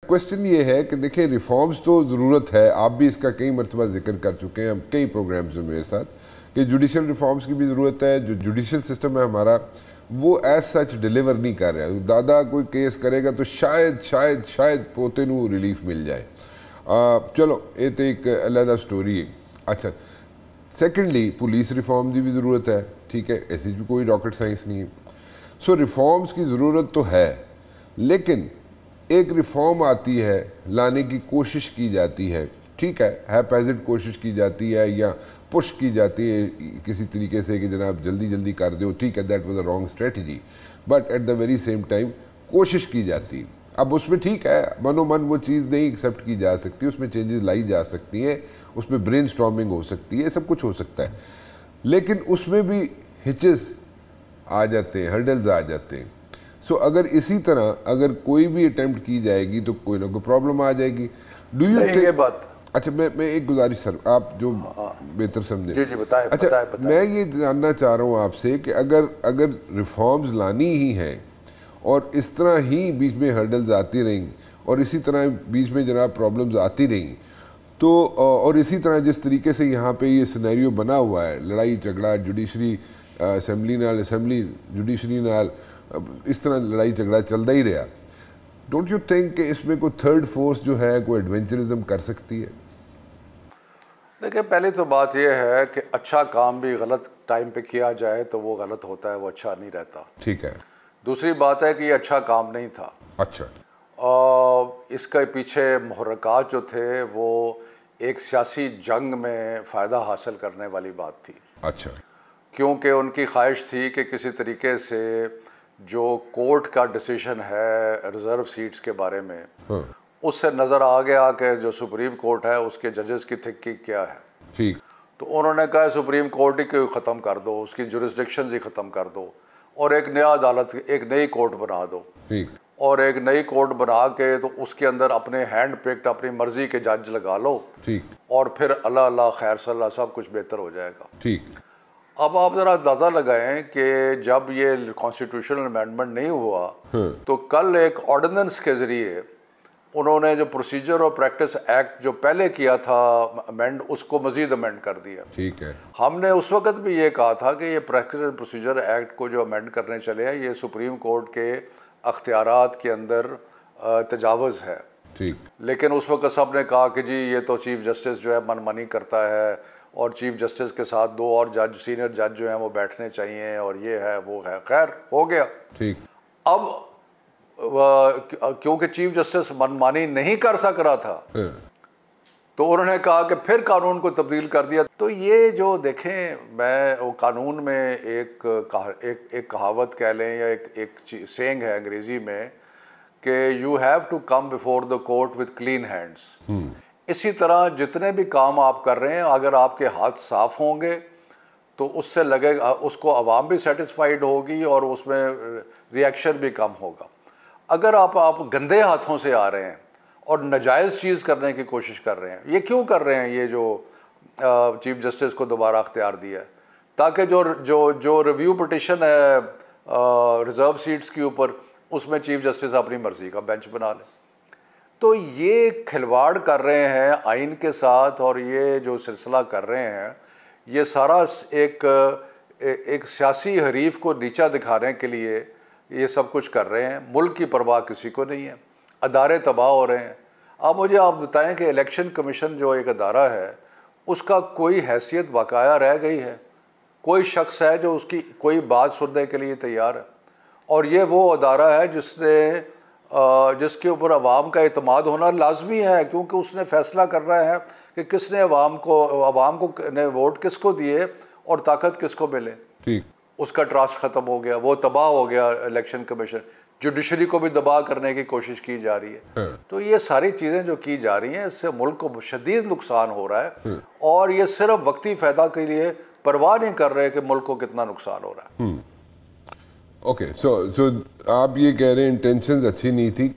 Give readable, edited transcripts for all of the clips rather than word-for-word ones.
Question ये है कि देखिए रिफॉर्म्स तो ज़रूरत है, आप भी इसका कई मरतबा जिक्र कर चुके हैं कई प्रोग्राम्स में मेरे साथ कि जुडिशल रिफॉर्म्स की भी ज़रूरत है। जो जुडिशल सिस्टम है हमारा वो एज सच डिलीवर नहीं कर रहा है। दादा कोई केस करेगा तो शायद शायद शायद पोते नू रिलीफ मिल जाए। चलो ये तो एक अलग स्टोरी है। अच्छा, सेकेंडली पुलिस रिफॉर्म की भी ज़रूरत है, ठीक है, ऐसी भी कोई रॉकेट साइंस नहीं है। सो रिफॉर्म्स की ज़रूरत तो है, लेकिन एक रिफॉर्म आती है, लाने की कोशिश की जाती है, ठीक है, हैपैजिड कोशिश की जाती है या पुश की जाती है किसी तरीके से कि जनाब जल्दी जल्दी कर दो, ठीक है, that was a wrong strategy, but at the very same time कोशिश की जाती है। अब उसमें ठीक है, मनो मन वो चीज़ नहीं एक्सेप्ट की जा सकती, उसमें चेंजेस लाई जा सकती हैं, उसमें ब्रेनस्टॉर्मिंग हो सकती है, सब कुछ हो सकता है, लेकिन उसमें भी हिचेस आ जाते हैं, हर्डल्स आ जाते हैं। सो अगर इसी तरह अगर कोई भी अटेम्प्ट की जाएगी तो कोई ना कोई प्रॉब्लम आ जाएगी। डू यू थिंक बात? अच्छा, मैं एक गुजारिश सर, आप जो बेहतर समझे। जी जी बताएं। अच्छा बताएं। मैं ये जानना चाह रहा हूँ आपसे कि अगर रिफॉर्म्स लानी ही हैं और इस तरह ही बीच में हर्डल्स आती रहेंगी और इसी तरह बीच में जनाब प्रॉब्लम्स आती रहेंगी तो और इसी तरह जिस तरीके से यहाँ पे ये सिनेरियो बना हुआ है, लड़ाई झगड़ा जुडिशरी असैम्बली नाल, असैम्बली जुडिशरी नाल, इस तरह लड़ाई झगड़ा चलता ही रहा, डोंट यू थिंक कि इसमें कोई थर्ड फोर्स जो है कोई एडवेंचरिज्म कर सकती है? देखिए, पहली तो बात यह है कि अच्छा काम भी गलत टाइम पे किया जाए तो वो गलत होता है, वो अच्छा नहीं रहता, ठीक है। दूसरी बात है कि ये अच्छा काम नहीं था। अच्छा, इसके पीछे मुहर्रकात जो थे वो एक सियासी जंग में फ़ायदा हासिल करने वाली बात थी। अच्छा, क्योंकि उनकी ख्वाहिश थी कि किसी तरीके से जो कोर्ट का डिसीजन है रिज़र्व सीट्स के बारे में, हाँ, उससे नज़र आ गया कि जो सुप्रीम कोर्ट है उसके जजेस की थिंकिंग क्या है, ठीक। तो उन्होंने कहा सुप्रीम कोर्ट ही को ख़त्म कर दो, उसकी जुरिस्डिक्शन ही ख़त्म कर दो और एक नया अदालत, एक नई कोर्ट बना दो, ठीक। और एक नई कोर्ट बना के तो उसके अंदर अपने हैंड पिक्ड अपनी मर्ज़ी के जज लगा लो, ठीक, और फिर अल्लाह अल्लाह खैर सल्ला सब कुछ बेहतर हो जाएगा, ठीक। अब आप ज़रा अंदाज़ा लगाएं कि जब ये कॉन्स्टिट्यूशनल अमेंडमेंट नहीं हुआ तो कल एक ऑर्डिनेंस के ज़रिए उन्होंने जो प्रोसीजर और प्रैक्टिस एक्ट जो पहले किया था अमेंड, उसको मज़ीद अमेंड कर दिया, ठीक है। हमने उस वक्त भी ये कहा था कि ये प्रैक्टिस एंड प्रोसीजर एक्ट को जो अमेंड करने चले हैं ये सुप्रीम कोर्ट के अख्तियारात के अंदर तजावज़ है, ठीक। लेकिन उस वक्त सब ने कहा कि जी ये तो चीफ जस्टिस जो है मनमानी करता है और चीफ जस्टिस के साथ दो और जज, सीनियर जज जो हैं वो बैठने चाहिए और ये है वो है, खैर हो गया, ठीक। अब क्योंकि चीफ जस्टिस मनमानी नहीं कर सक रहा था तो उन्होंने कहा कि फिर कानून को तब्दील कर दिया। तो ये जो देखें, मैं वो कानून में एक कहावत कह लें या एक सेइंग है अंग्रेज़ी में कि you have to come before the court with clean hands. इसी तरह जितने भी काम आप कर रहे हैं अगर आपके हाथ साफ होंगे तो उससे लगेगा, उसको आवाम भी सेटिस्फाइड होगी और उसमें रिएक्शन भी कम होगा। अगर आप गंदे हाथों से आ रहे हैं और नाजायज़ चीज़ करने की कोशिश कर रहे हैं, ये क्यों कर रहे हैं? ये जो चीफ जस्टिस को दोबारा अख्तियार दिया है ताकि जो रिव्यू पिटिशन है रिज़र्व सीट्स के ऊपर, उसमें चीफ जस्टिस अपनी मर्ज़ी का बेंच बना ले। तो ये खिलवाड़ कर रहे हैं आइन के साथ और ये जो सिलसिला कर रहे हैं ये सारा एक सियासी हरीफ को नीचा दिखाने के लिए ये सब कुछ कर रहे हैं। मुल्क की परवाह किसी को नहीं है, अदारे तबाह हो रहे हैं। अब मुझे आप बताएं कि इलेक्शन कमीशन जो एक अदारा है उसका कोई हैसियत बकाया रह गई है? कोई शख्स है जो उसकी कोई बात सुनने के लिए तैयार है? और ये वो अदारा है जिसके ऊपर अवाम का एतमाद होना लाजमी है, क्योंकि उसने फैसला करना है कि किसने अवाम को ने वोट किसको दिए और ताकत किसको मिले। ठीक, उसका ट्रस्ट ख़त्म हो गया, वो तबाह हो गया इलेक्शन कमीशन। जुडिशरी को भी दबा करने की कोशिश की जा रही है। तो ये सारी चीज़ें जो की जा रही हैं इससे मुल्क को शदीद नुकसान हो रहा है और ये सिर्फ वक्ती फ़ायदा के लिए परवाह नहीं कर रहे कि मुल्क को कितना नुकसान हो रहा है। ओके, सो आप ये कह रहे हैं इंटेंशंस अच्छी नहीं थी,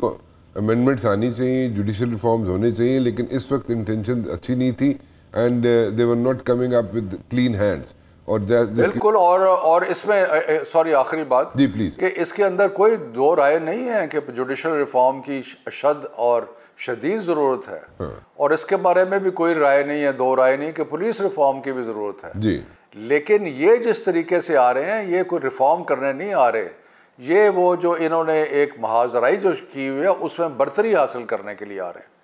अमेंडमेंट्स आनी चाहिए, जुडिशल रिफॉर्म्स होने चाहिए, लेकिन इस वक्त इंटेंशंस अच्छी नहीं थी and they were not coming up with clean hands. और बिल्कुल। और इसमें सॉरी आखिरी बात जी प्लीज, कि इसके अंदर कोई दो राय नहीं है कि जुडिशल रिफॉर्म की अशद और शदीद ज़रूरत है। हाँ। और इसके बारे में भी कोई राय नहीं है, दो राय नहीं कि पुलिस रिफॉर्म की भी ज़रूरत है जी। लेकिन ये जिस तरीके से आ रहे हैं ये कोई रिफॉर्म करने नहीं आ रहे, ये वो जो इन्होंने एक महाजराई जो की हुई है उसमें बरतरी हासिल करने के लिए आ रहे हैं।